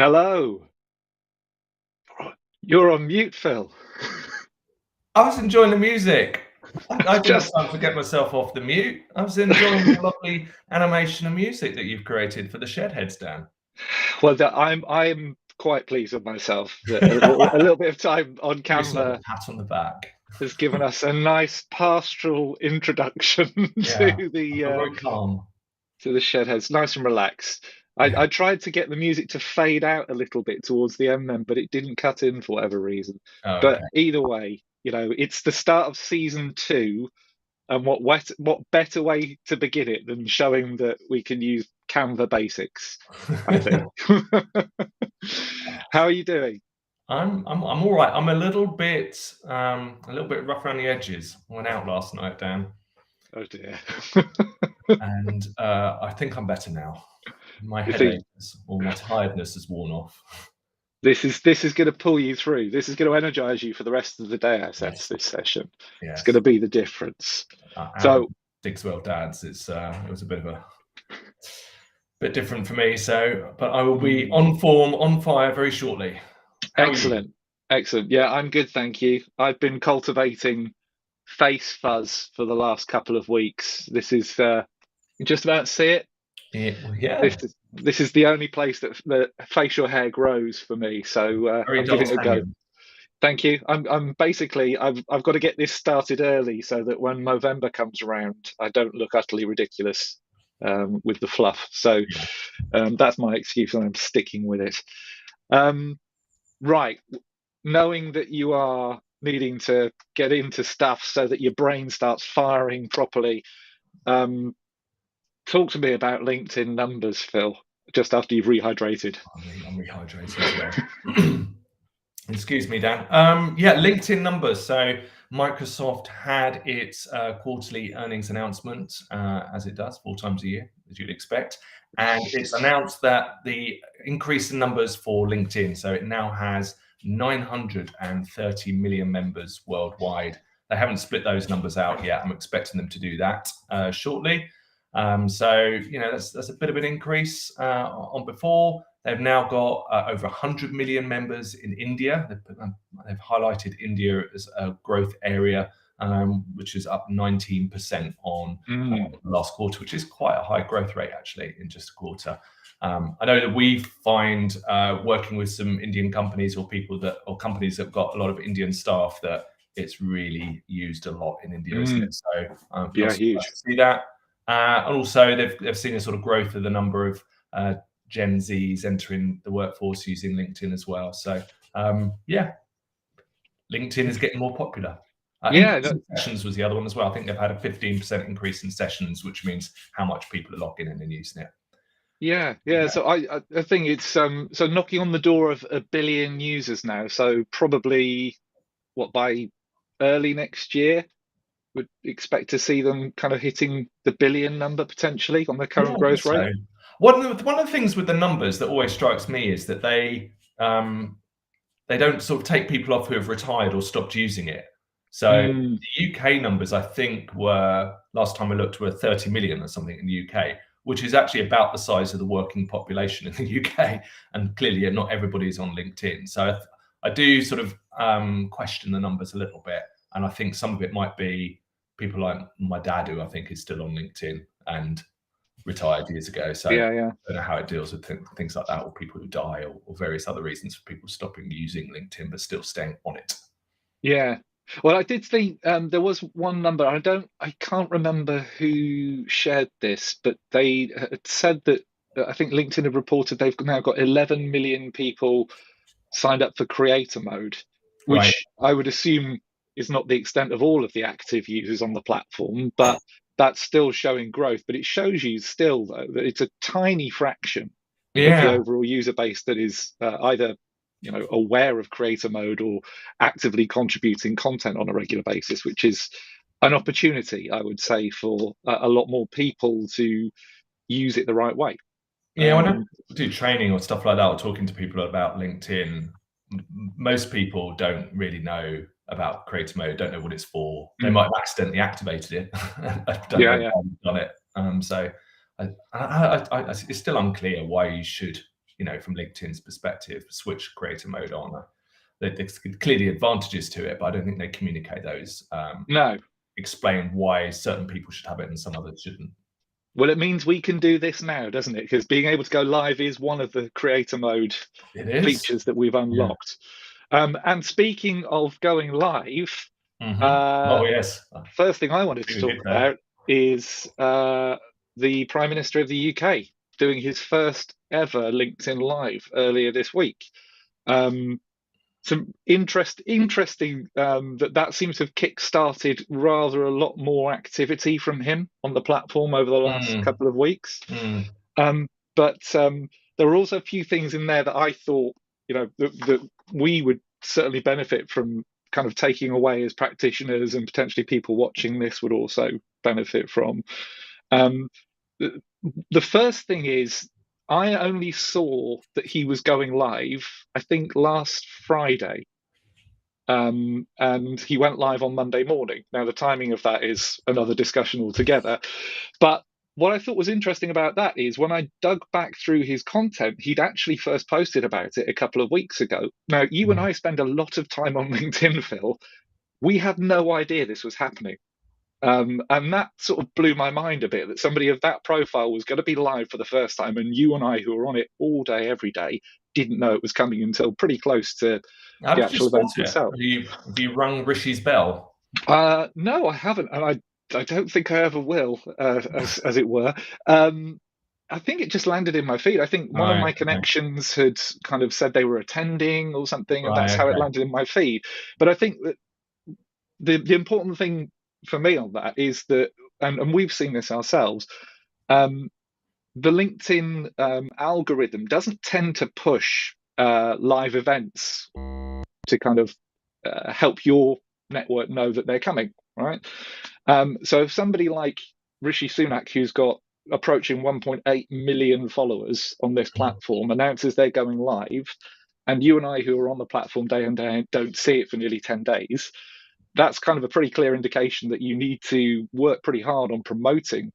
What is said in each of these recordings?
Hello. You're on mute, Phil. I was enjoying the music. I didn't have Just time to get myself off the mute. I was enjoying the lovely animation and music that you've created for the shed heads, Dan. well, I'm quite pleased with myself that a little bit of time on Give yourself a camera pat on the back. has given us a nice pastoral introduction Yeah, I feel uh, very calm. to the Shedheads. Nice and relaxed. Yeah. I tried to get the music to fade out a little bit towards the end then, but it didn't cut in for whatever reason. Oh, But okay. either way, it's the start of season 2. And what better way to begin it than showing that we can use Canva basics, I think. How are you doing? I'm all right. I'm a little bit rough around the edges. I went out last night, Dan, Oh dear. and I think I'm better now. My You think headache or my tiredness has worn off. this is going to pull you through? This is going to energize you for the rest of the day, I sense, Yes, this session. It's going yes. to be the difference. Out of So, Digswell Dads, it was a bit different for me. So, but I will be on form, on fire very shortly. How are you? excellent. Excellent. Yeah, I'm good, thank you. I've been cultivating face fuzz for the last couple of weeks. This is you just about see it. This Yeah, is the only place that the facial hair grows for me, so very I'm giving it a go. D'Artagnan. Thank you. I'm basically I've got to get this started early so that when November comes around, I don't look utterly ridiculous with the fluff. So Yeah. that's my excuse, and I'm sticking with it. Um, right, knowing that you are needing to get into stuff so that your brain starts firing properly. Um, Talk to me about LinkedIn numbers, Phil, just after you've rehydrated. I'm rehydrating today. Excuse me, Dan. Yeah, LinkedIn numbers. So Microsoft had its quarterly earnings announcement, as it does 4 times a year, as you'd expect, and it's announced that the increase in numbers for LinkedIn. So it now has 930 million members worldwide. They haven't split those numbers out yet. I'm expecting them to do that shortly. So that's a bit of an increase on before. They've now got over 100 million members in India. They've highlighted India as a growth area, which is up 19% on last quarter, which is quite a high growth rate actually in just a quarter. I know that we find working with some Indian companies or companies that have got a lot of Indian staff that it's really used a lot in India, isn't it? So I'm Yeah, not surprised huge. to see that. And also, they've seen a sort of growth of the number of Gen Zs entering the workforce using LinkedIn as well. So, yeah, LinkedIn is getting more popular. Yeah, Increase in sessions was the other one as well. I think they've had a 15% increase in sessions, which means how much people are logging in and using it. yeah. So I think it's so knocking on the door of 1 billion users now. So probably what by early next year would expect to see them kind of hitting the billion number potentially on the Yeah, current I growth guess rate. so. One of the things with the numbers that always strikes me is that they don't sort of take people off who have retired or stopped using it. So Mm, the UK numbers, I think, were last time I looked were 30 million or something in the UK, which is actually about the size of the working population in the UK. And clearly, not everybody is on LinkedIn. So I do sort of question the numbers a little bit, and I think some of it might be people like my dad, who I think is still on LinkedIn and retired years ago. So I yeah. don't know how it deals with things like that, or people who die, or various other reasons for people stopping using LinkedIn but still staying on it. Yeah. Well, I did think there was one number. I can't remember who shared this, but they had said that I think LinkedIn had reported they've now got 11 million people signed up for creator mode, Right. which I would assume is not the extent of all of the active users on the platform, but that's still showing growth. But it shows you still, though, that it's a tiny fraction of the Yeah. overall user base that is either aware of creator mode or actively contributing content on a regular basis, which is an opportunity, I would say, for a lot more people to use it the right way. Yeah. When I Um, do training or stuff like that, or talking to people about LinkedIn, most people don't really know about creator mode, don't know what it's for. They mm, might have accidentally activated it, don't yeah, know yeah. why you've done it. So it's still unclear why you should from LinkedIn's perspective, switch creator mode on. There's clearly advantages to it, but I don't think they communicate those. No. Explain why certain people should have it and some others shouldn't. Well, it means we can do this now, doesn't it? Because being able to go live is one of the creator mode features that we've unlocked. And speaking of going live, oh yes, first thing I wanted to talk about is the Prime Minister of the UK doing his first ever LinkedIn Live earlier this week. Some interesting that seems to have kick-started rather a lot more activity from him on the platform over the last couple of weeks. But there were also a few things in there that I thought, that we would certainly benefit from kind of taking away as practitioners, and potentially people watching this would also benefit from. The first thing is, I only saw that he was going live, I think, last Friday. And he went live on Monday morning. Now, the timing of that is another discussion altogether. But what I thought was interesting about that is when I dug back through his content, he'd actually first posted about it a couple of weeks ago. Now, you and I spend a lot of time on LinkedIn, Phil. We had no idea this was happening. And that sort of blew my mind a bit, that somebody of that profile was going to be live for the first time, and you and I, who are on it all day, every day, didn't know it was coming until pretty close to the actual event itself. Have you rung Rishi's bell? No, I haven't, and I don't think I ever will, as it were. I think it just landed in my feed. I think one of my connections had kind of said they were attending or something, and that's how it landed in my feed. But I think that the important thing for me on that is that, and we've seen this ourselves, the LinkedIn algorithm doesn't tend to push live events to kind of help your network know that they're coming, right? So if somebody like Rishi Sunak, who's got approaching 1.8 million followers on this platform, announces they're going live, and you and I, who are on the platform day in, day out, don't see it for nearly 10 days, that's kind of a pretty clear indication that you need to work pretty hard on promoting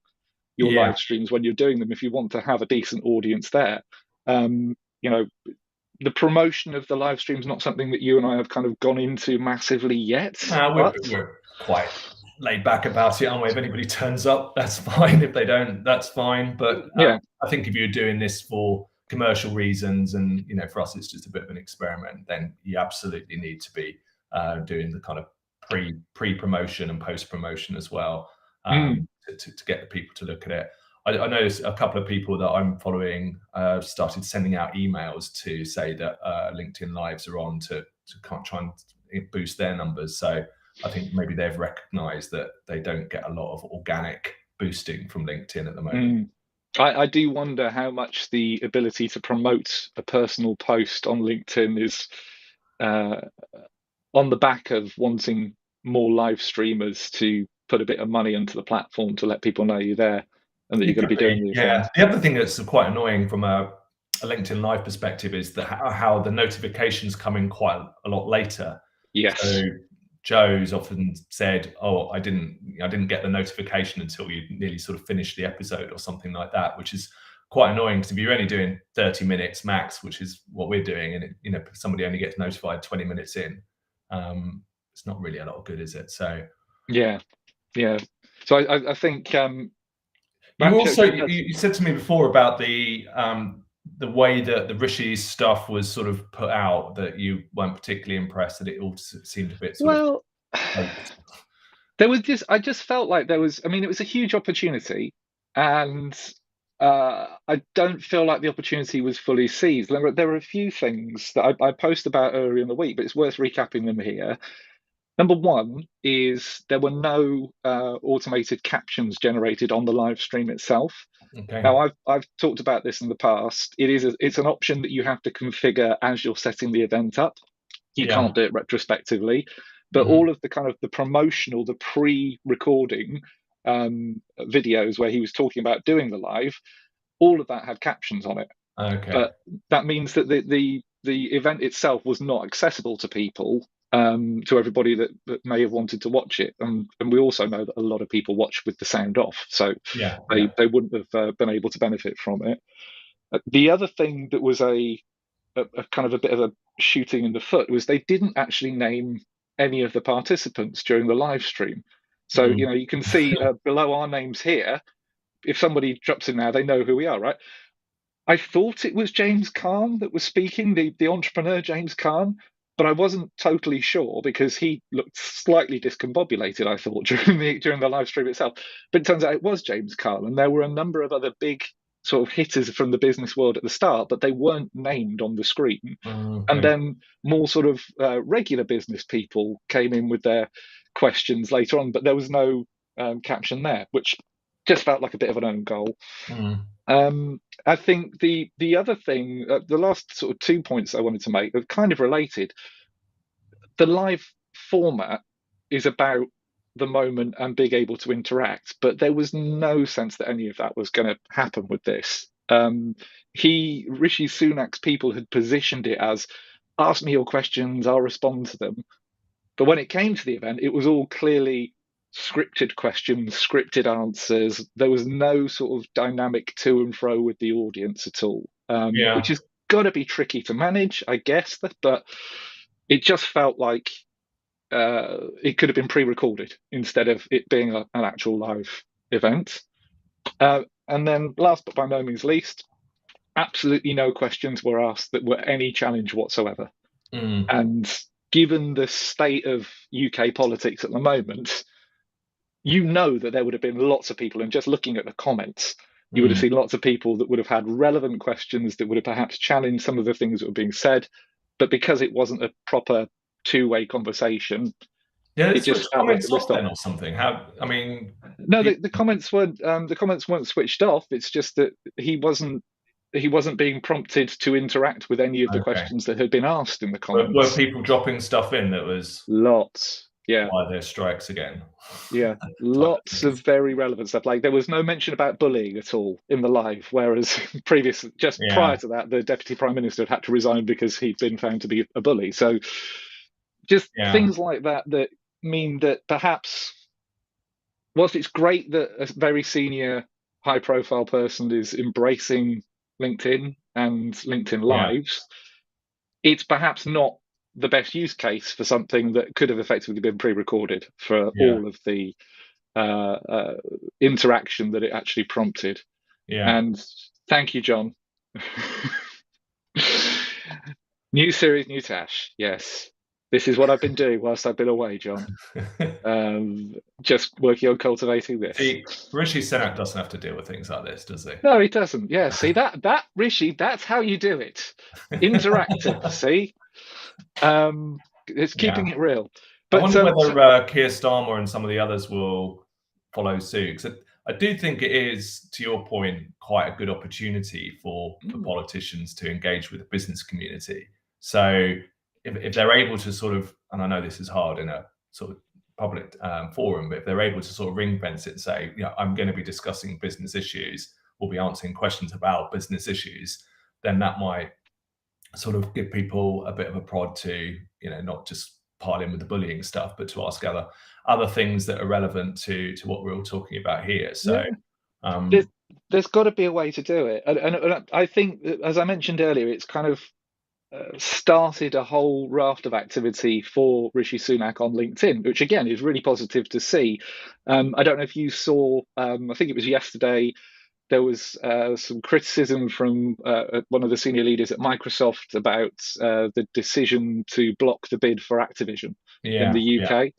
your live streams when you're doing them if you want to have a decent audience there. The promotion of the live stream is not something that you and I have kind of gone into massively yet. We're quite laid back about it, aren't we? If anybody turns up, that's fine. If they don't, that's fine. But I think if you're doing this for commercial reasons, and for us it's just a bit of an experiment, then you absolutely need to be doing the kind of pre-promotion and post-promotion as well, to get the people to look at it. I noticed a couple of people that I'm following started sending out emails to say that LinkedIn Lives are on to try and boost their numbers. So I think maybe they've recognized that they don't get a lot of organic boosting from LinkedIn at the moment. I do wonder how much the ability to promote a personal post on LinkedIn is on the back of wanting more live streamers to put a bit of money into the platform to let people know you're there and that you're going to be doing these things. The other thing that's quite annoying from a LinkedIn Live perspective is how the notifications come in quite a lot later. Yes. So Joe's often said, "Oh, I didn't get the notification until you nearly sort of finished the episode," or something like that, which is quite annoying, because if you're only doing 30 minutes max, which is what we're doing, and somebody only gets notified 20 minutes in, it's not really a lot of good, is it? So yeah. So I think you said to me before about the way that the Rishi's stuff was sort of put out, that you weren't particularly impressed, that it all seemed a bit sort of there was I just felt like it was a huge opportunity, and I don't feel like the opportunity was fully seized. There were a few things that I posted about earlier in the week, but it's worth recapping them here. Number one is there were no automated captions generated on the live stream itself. Okay. Now, I've talked about this in the past. It's an option that you have to configure as you're setting the event up. You can't do it retrospectively, but all of the kind of the promotional, the pre-recording videos where he was talking about doing the live, all of that had captions on it. Okay. But that means that the event itself was not accessible to people, to everybody that may have wanted to watch it, and we also know that a lot of people watch with the sound off, so they wouldn't have been able to benefit from it. The other thing that was a kind of a bit of a shooting in the foot was they didn't actually name any of the participants during the live stream. So, you can see below our names here, if somebody drops in now, they know who we are, right? I thought it was James Caan that was speaking, the entrepreneur James Caan, but I wasn't totally sure because he looked slightly discombobulated, I thought, during the live stream itself. But it turns out it was James Caan, and there were a number of other big sort of hitters from the business world at the start, but they weren't named on the screen. Okay. And then more sort of regular business people came in with their questions later on, but there was no caption there, which just felt like a bit of an own goal. I think the other thing, the last sort of 2 points I wanted to make are kind of related. The live format is about the moment and being able to interact, but there was no sense that any of that was going to happen with this. Rishi Sunak's people had positioned it as, ask me your questions, I'll respond to them. But when it came to the event, it was all clearly scripted questions, scripted answers. There was no sort of dynamic to and fro with the audience at all, which has got to be tricky to manage, I guess. But it just felt like it could have been pre-recorded instead of it being an actual live event. And then last but by no means least, absolutely no questions were asked that were any challenge whatsoever. And given the state of UK politics at the moment, that there would have been lots of people, and just looking at the comments, you would have seen lots of people that would have had relevant questions that would have perhaps challenged some of the things that were being said. But because it wasn't a proper two-way conversation, it just felt like a list off or something. No, the comments weren't switched off. It's just that he wasn't being prompted to interact with any of the questions that had been asked in the comments. Were people dropping stuff in that was lots? Yeah. Why there's strikes again? Yeah, lots of very relevant stuff. Like there was no mention about bullying at all in the live, whereas prior to that, the Deputy Prime Minister had to resign because he'd been found to be a bully. So just things like that mean that perhaps, whilst it's great that a very senior, high-profile person is embracing LinkedIn and LinkedIn Lives, it's perhaps not the best use case for something that could have effectively been pre-recorded for all of the interaction that it actually prompted. And thank you, John. New series, new Tash. Yes, this is what I've been doing whilst I've been away, John. Just working on cultivating this. See, Rishi Sunak doesn't have to deal with things like this, does he? No, he doesn't. Yeah, see that Rishi, that's how you do it. Interactive. See. It's keeping it real. But I wonder whether Keir Starmer and some of the others will follow suit. Because I do think it is, to your point, quite a good opportunity for politicians to engage with the business community. So if they're able to sort of, and I know this is hard in a sort of public forum, but if they're able to sort of ring fence it and say, I'm going to be discussing business issues, we'll be answering questions about business issues, then that might sort of give people a bit of a prod to, not just pile in with the bullying stuff, but to ask other things that are relevant to what we're all talking about here. So there's got to be a way to do it. And I think, as I mentioned earlier, it's kind of started a whole raft of activity for Rishi Sunak on LinkedIn, which again is really positive to see. I don't know if you saw, I think it was yesterday, there was some criticism from one of the senior leaders at Microsoft about the decision to block the bid for Activision in the UK.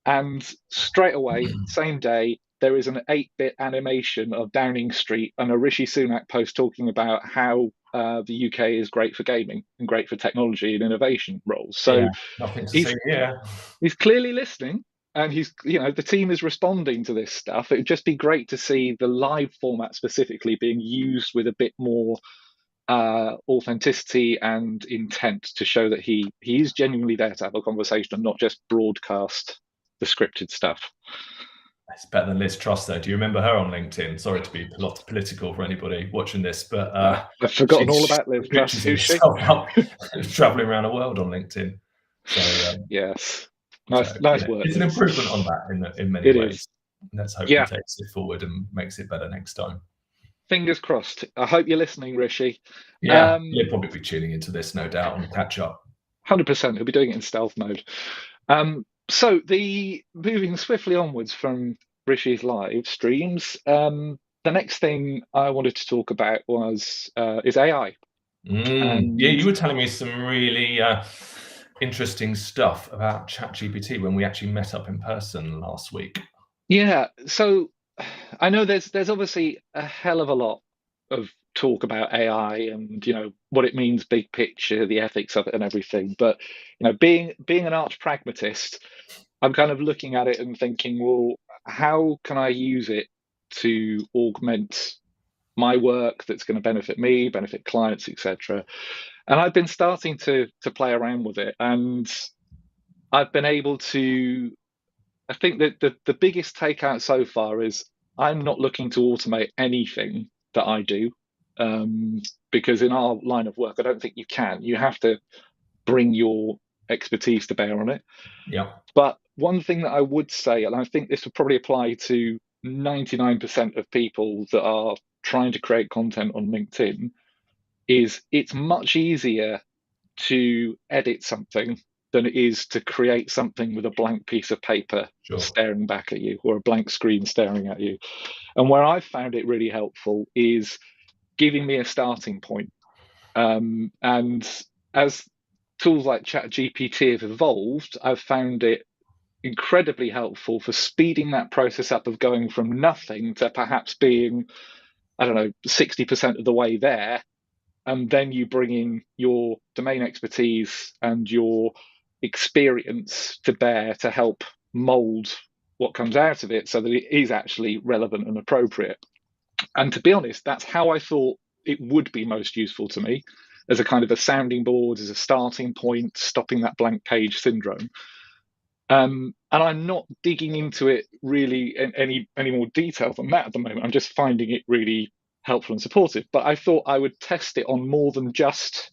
And straight away, same day, there is an 8-bit animation of Downing Street and a Rishi Sunak post talking about how the UK is great for gaming and great for technology and innovation roles. So he's clearly listening. And the team is responding to this stuff. It would just be great to see the live format specifically being used with a bit more authenticity and intent to show that he is genuinely there to have a conversation and not just broadcast the scripted stuff. It's better than Liz Truss, though. Do you remember her on LinkedIn? Sorry to be political for anybody watching this, but I've forgotten all about Liz Truss. Who's she? Traveling around the world on LinkedIn. So, yes. Nice work. It's an improvement on that in many ways. Let's hope he takes it forward and makes it better next time. Fingers crossed. I hope you're listening, Rishi. Yeah, he'll probably be tuning into this, no doubt, and catch up. 100%. He'll be doing it in stealth mode. So the moving swiftly onwards from Rishi's live streams, the next thing I wanted to talk about is AI. Yeah, And you were telling me some really interesting stuff about ChatGPT when we actually met up in person last week. yeah, so I know there's obviously a hell of a lot of talk about AI and what it means, big picture, the ethics of it, and everything. But being an arch pragmatist, I'm kind of looking at it and thinking, well, how can I use it to augment my work that's going to benefit me, benefit clients, etc. And I've been starting to play around with it, and I've been able to. I think that the biggest takeout so far is I'm not looking to automate anything that I do, because in our line of work, I don't think you can. You have to bring your expertise to bear on it. Yeah. But one thing that I would say, and I think this would probably apply to 99% of people that are trying to create content on LinkedIn, is it's much easier to edit something than it is to create something with a blank piece of paper staring back at you, or a blank screen staring at you. And where I've found it really helpful is giving me a starting point. And as tools like ChatGPT have evolved, I've found it incredibly helpful for speeding that process up of going from nothing to perhaps being, I don't know, 60% of the way there. And then you bring in your domain expertise and your experience to bear to help mold what comes out of it so that it is actually relevant and appropriate. And to be honest, that's how I thought it would be most useful to me, as a kind of a sounding board, as a starting point, stopping that blank page syndrome. And I'm not digging into it really in any more detail than that at the moment. I'm just finding it really helpful and supportive. But I thought I would test it on more than just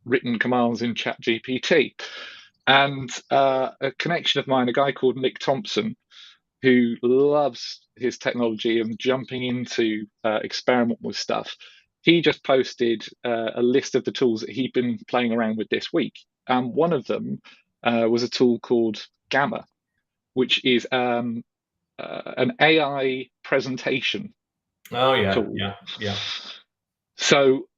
written commands in ChatGPT. And a connection of mine, a guy called Nick Thompson, who loves his technology and jumping into experiment with stuff, he just posted a list of the tools that he'd been playing around with this week. And one of them was a tool called Gamma, which is an AI presentation tool. Yeah. So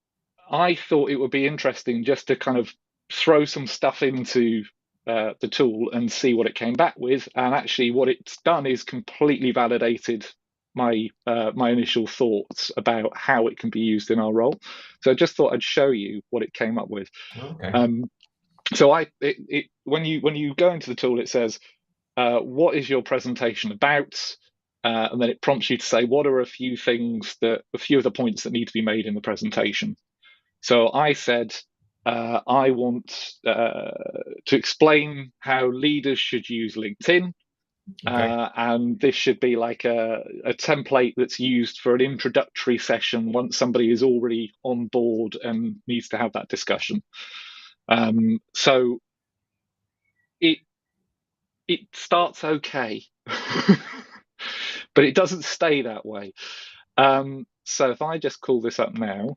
I thought it would be interesting just to kind of throw some stuff into the tool and see what it came back with. And actually, what it's done is completely validated my initial thoughts about how it can be used in our role. So I just thought I'd show you what it came up with. Okay. So when you go into the tool, it says, what is your presentation about? And then it prompts you to say, what are a few of the points that need to be made in the presentation? So I said, I want to explain how leaders should use LinkedIn. Okay. And this should be like a template that's used for an introductory session once somebody is already on board and needs to have that discussion. So it starts okay, but it doesn't stay that way. So if I just call this up now,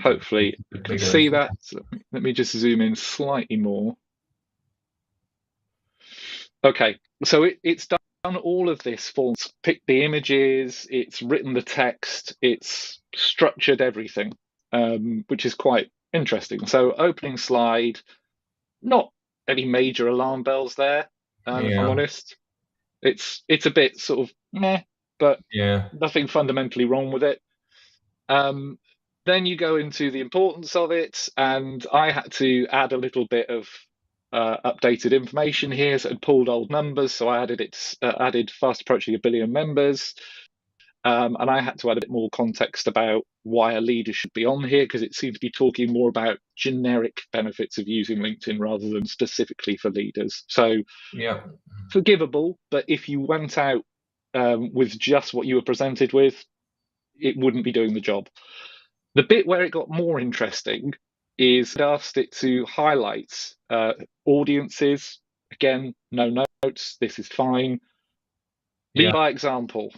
hopefully you can see that. So let me just zoom in slightly more. Okay, so it's done all of this for us. Picked the images, it's written the text, it's structured everything, which is quite interesting. So opening slide, not any major alarm bells there, if I'm honest. It's a bit sort of meh, but nothing fundamentally wrong with it. Then you go into the importance of it, and I had to add a little bit of updated information here. So it pulled old numbers, so I added fast approaching 1 billion members. And I had to add a bit more context about why a leader should be on here, because it seemed to be talking more about generic benefits of using LinkedIn rather than specifically for leaders. So forgivable, but if you went out with just what you were presented with, it wouldn't be doing the job. The bit where it got more interesting is it asked it to highlight audiences. Again, no notes, this is fine. lead by example.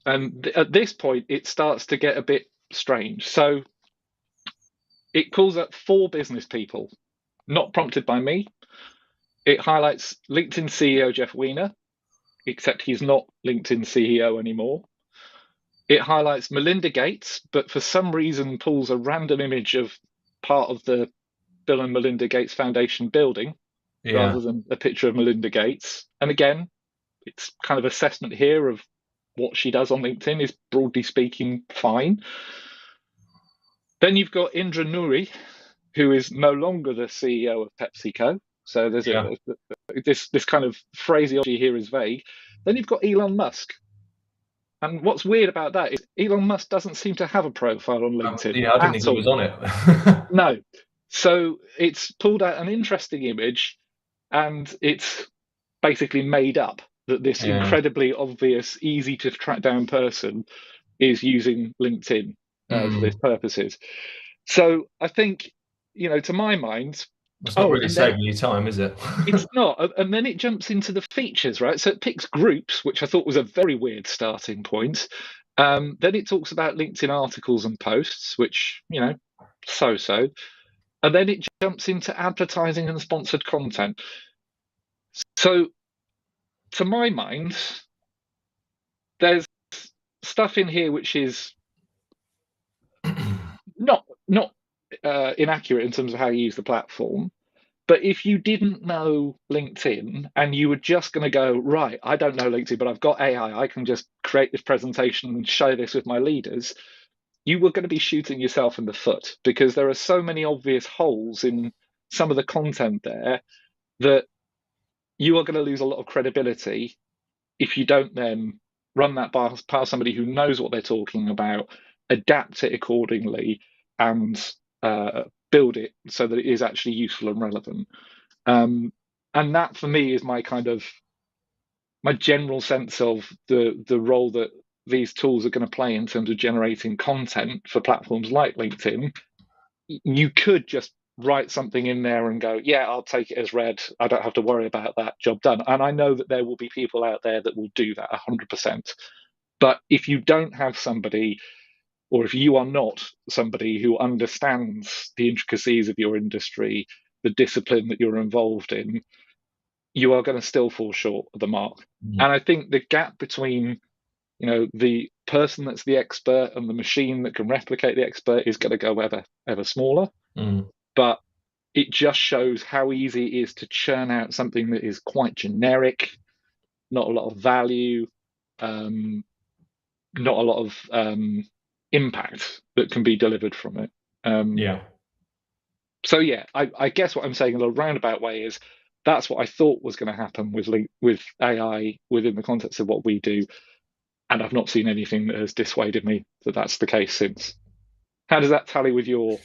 And at this point, it starts to get a bit strange. So it calls up 4 business people, not prompted by me. It highlights LinkedIn CEO Jeff Weiner, except he's not LinkedIn CEO anymore. It highlights Melinda Gates, but for some reason pulls a random image of part of the Bill and Melinda Gates Foundation building rather than a picture of Melinda Gates. And again, it's kind of assessment here of what she does on LinkedIn is, broadly speaking, fine. Then you've got Indra Nooyi, who is no longer the CEO of PepsiCo. So there's this kind of phraseology here is vague. Then you've got Elon Musk. And what's weird about that is Elon Musk doesn't seem to have a profile on LinkedIn. I didn't think he was on it. No. So it's pulled out an interesting image, and it's basically made up that this incredibly obvious, easy to track down person is using LinkedIn for these purposes. So I think, to my mind, it's not really saving you time, is it? It's not. And then it jumps into the features, right? So it picks groups, which I thought was a very weird starting point. Then it talks about LinkedIn articles and posts, which, so. And then it jumps into advertising and sponsored content. So to my mind, there's stuff in here which is not inaccurate in terms of how you use the platform. But if you didn't know LinkedIn and you were just going to go, right, I don't know LinkedIn, but I've got AI, I can just create this presentation and share this with my leaders, you were going to be shooting yourself in the foot, because there are so many obvious holes in some of the content there that you are going to lose a lot of credibility if you don't then run that past somebody who knows what they're talking about, adapt it accordingly, and build it so that it is actually useful and relevant. And that for me is my general sense of the role that these tools are going to play in terms of generating content for platforms like LinkedIn. You could just write something in there and go, yeah, I'll take it as read. I don't have to worry about that, job done. And I know that there will be people out there that will do that 100%. But if you don't have somebody, or if you are not somebody who understands the intricacies of your industry, the discipline that you're involved in, you are going to still fall short of the mark. And I think the gap between, the person that's the expert and the machine that can replicate the expert is going to go ever smaller. But it just shows how easy it is to churn out something that is quite generic, not a lot of value, not a lot of impact that can be delivered from it. So I guess what I'm saying in a roundabout way is that's what I thought was going to happen with AI within the context of what we do, and I've not seen anything that has dissuaded me that that's the case since. How does that tally with your?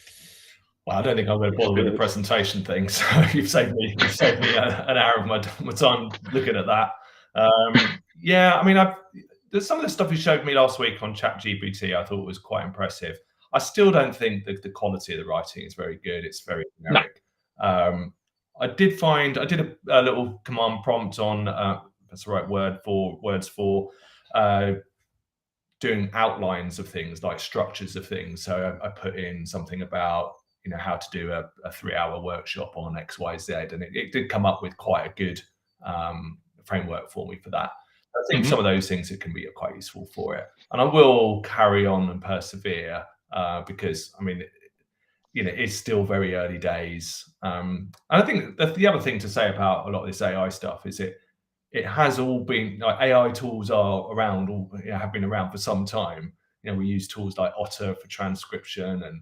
Well, I don't think I'm going to bother with the presentation thing. So you've saved me an hour of my time looking at that. I mean, there's some of the stuff you showed me last week on ChatGPT I thought was quite impressive. I still don't think that the quality of the writing is very good. It's very generic. No. I did a little command prompt on that's the right word for words for doing outlines of things, like structures of things. So I put in something about how to do a 3-hour workshop on XYZ, and it did come up with quite a good framework for me for that. I think some of those things it can be quite useful for it, and I will carry on and persevere because I mean, it's still very early days. And I think the other thing to say about a lot of this AI stuff is it has all been, like, AI tools are around, have been around for some time. We use tools like Otter for transcription, and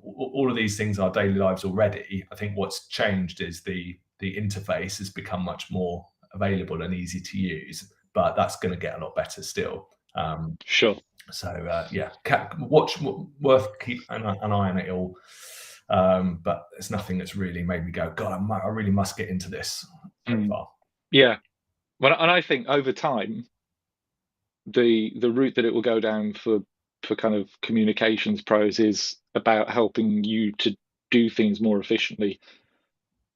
all of these things in our daily lives already. I think what's changed is the interface has become much more available and easy to use, but that's going to get a lot better still. Sure. So worth keep an eye on it all. But there's nothing that's really made me go, God, I really must get into this so far. Yeah. Well, and I think over time, the route that it will go down for kind of communications pros is about helping you to do things more efficiently.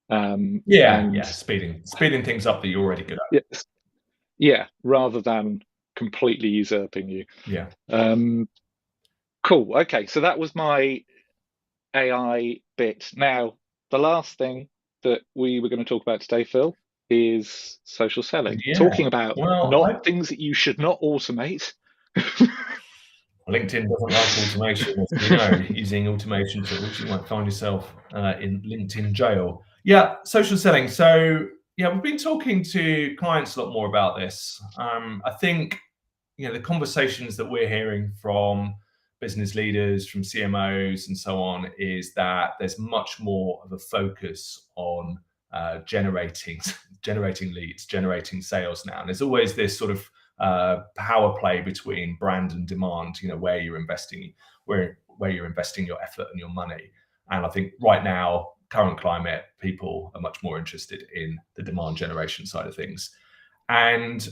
Speeding things up that you're already good at. Yeah, rather than completely usurping you. Yeah. Cool. Okay, so that was my AI bit. Now, the last thing that we were going to talk about today, Phil, is social selling. Yeah. Talking about Well, not things that you should not automate. LinkedIn doesn't like automation, as we know. Using automation tools, you might find yourself in LinkedIn jail. Yeah, social selling. So yeah, we've been talking to clients a lot more about this. I think the conversations that we're hearing from business leaders, from CMOs, and so on, is that there's much more of a focus on generating leads, generating sales now. And there's always this sort of power play between brand and demand. Where you're investing, where you're investing your effort and your money. And I think right now, current climate, people are much more interested in the demand generation side of things. And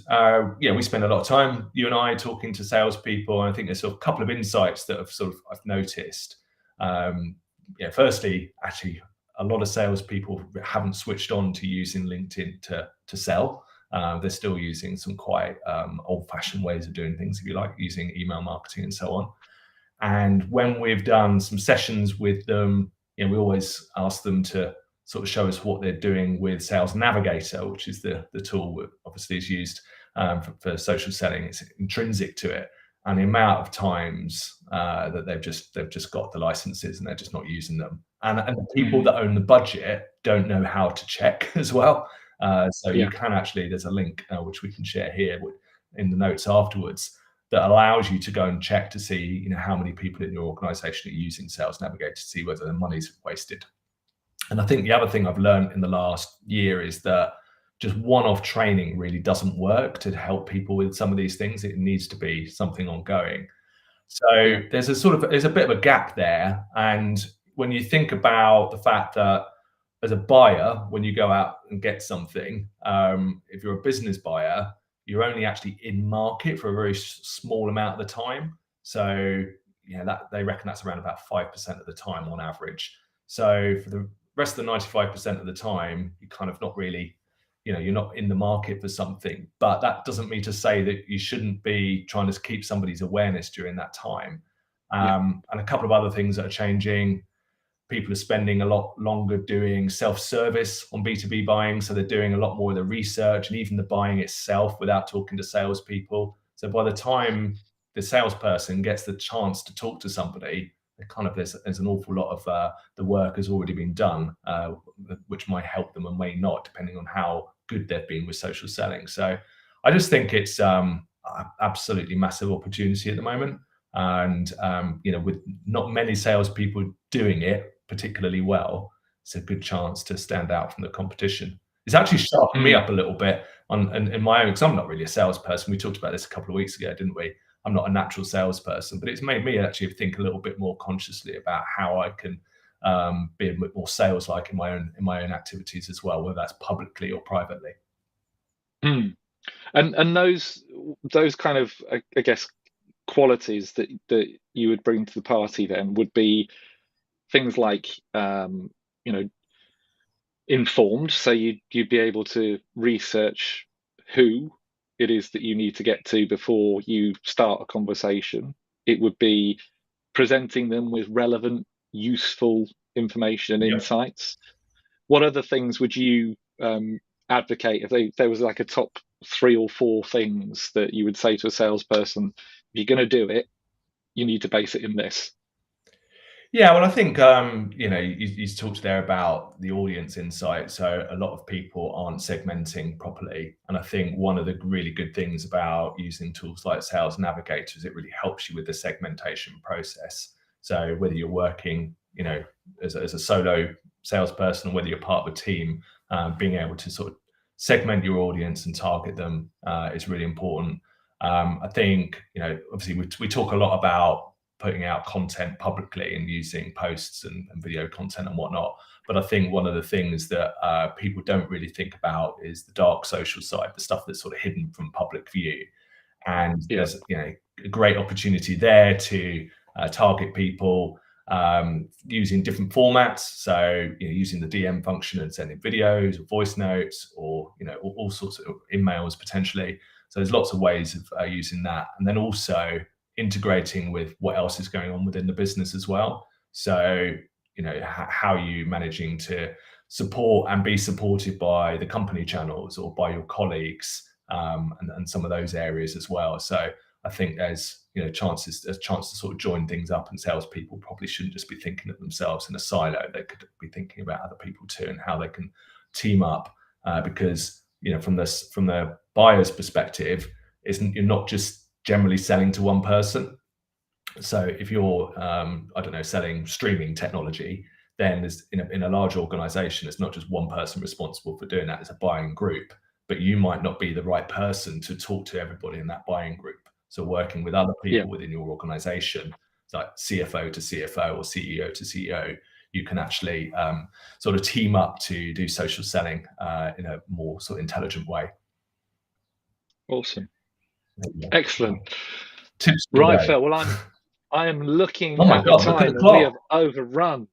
we spend a lot of time, you and I, talking to salespeople. And I think there's sort of a couple of insights that I've noticed. Firstly, actually, a lot of salespeople haven't switched on to using LinkedIn to sell. They're still using some quite old-fashioned ways of doing things, if you like, using email marketing and so on. And when we've done some sessions with them, we always ask them to sort of show us what they're doing with Sales Navigator, which is the tool that obviously is used for social selling. It's intrinsic to it, and the amount of times that they've just got the licenses and they're just not using them, and the people that own the budget don't know how to check as well. You can actually, there's a link which we can share here in the notes afterwards, that allows you to go and check to see how many people in your organization are using Sales Navigator to see whether the money's wasted. And I think the other thing I've learned in the last year is that just one-off training really doesn't work to help people with some of these things. It needs to be something ongoing. So there's a bit of a gap there. And when you think about the fact that as a buyer, when you go out and get something, if you're a business buyer, you're only actually in market for a very small amount of the time. So that they reckon that's around about 5% of the time on average. So for the rest of the 95% of the time, you're kind of not really, you're not in the market for something. But that doesn't mean to say that you shouldn't be trying to keep somebody's awareness during that time. And a couple of other things that are changing. People are spending a lot longer doing self-service on B2B buying. So they're doing a lot more of the research and even the buying itself without talking to salespeople. So by the time the salesperson gets the chance to talk to somebody, there's an awful lot of the work has already been done, which might help them and may not, depending on how good they've been with social selling. So I just think it's absolutely massive opportunity at the moment. And with not many salespeople doing it particularly well, it's a good chance to stand out from the competition. It's actually sharpened me up a little bit in my own, because I'm not really a salesperson. We talked about this a couple of weeks ago, didn't we? I'm not a natural salesperson, but it's made me actually think a little bit more consciously about how I can be a bit more sales-like in my own activities as well, whether that's publicly or privately. And those kind of, I guess, qualities that you would bring to the party then would be things like informed, so you'd be able to research who it is that you need to get to before you start a conversation. It would be presenting them with relevant, useful information and insights. What other things would you advocate if there was like a top 3 or 4 things that you would say to a salesperson? If you're going to do it, you need to base it in this. Yeah, well, I think you talked there about the audience insight. So a lot of people aren't segmenting properly, and I think one of the really good things about using tools like Sales Navigator is it really helps you with the segmentation process. So whether you're working, as a solo salesperson, or whether you're part of a team, being able to sort of segment your audience and target them is really important. I think obviously we talk a lot about putting out content publicly and using posts and video content and whatnot. But I think one of the things that people don't really think about is the dark social side, the stuff that's sort of hidden from public view. And there's a great opportunity there to target people using different formats. So using the DM function and sending videos or voice notes or all sorts of emails potentially. So there's lots of ways of using that, and then also integrating with what else is going on within the business as well. So, how are you managing to support and be supported by the company channels or by your colleagues, and some of those areas as well. So I think there's a chance to sort of join things up, and salespeople probably shouldn't just be thinking of themselves in a silo. They could be thinking about other people too and how they can team up, because from the buyer's perspective, you're not just generally selling to one person. So if you're selling streaming technology, then there's in a large organization, it's not just one person responsible for doing that. It's a buying group, but you might not be the right person to talk to everybody in that buying group. So working with other people within your organization, like CFO to CFO or CEO to CEO, you can actually sort of team up to do social selling in a more sort of intelligent way. Awesome. Excellent. Tips right, Phil. Well, I am looking Oh my at God, the time, look at the and clock. we have overrun.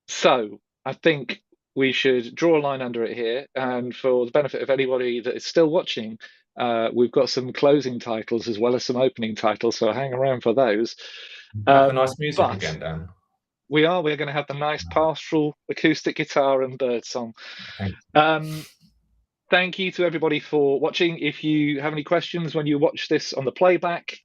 So I think we should draw a line under it here. And for the benefit of anybody that is still watching, we've got some closing titles as well as some opening titles, so hang around for those. Have the nice music again, Dan. We're going to have the nice pastoral acoustic guitar and bird song. Thanks. Thank you to everybody for watching. If you have any questions when you watch this on the playback,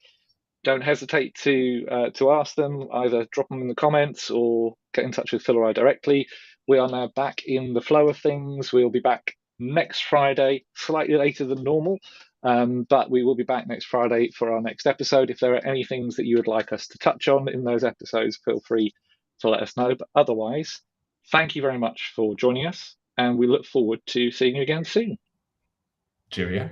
don't hesitate to ask them. Either drop them in the comments or get in touch with Phil or I directly. We are now back in the flow of things. We'll be back next Friday, slightly later than normal, but we will be back next Friday for our next episode. If there are any things that you would like us to touch on in those episodes, feel free to let us know. But otherwise, thank you very much for joining us, and we look forward to seeing you again soon. Cheerio.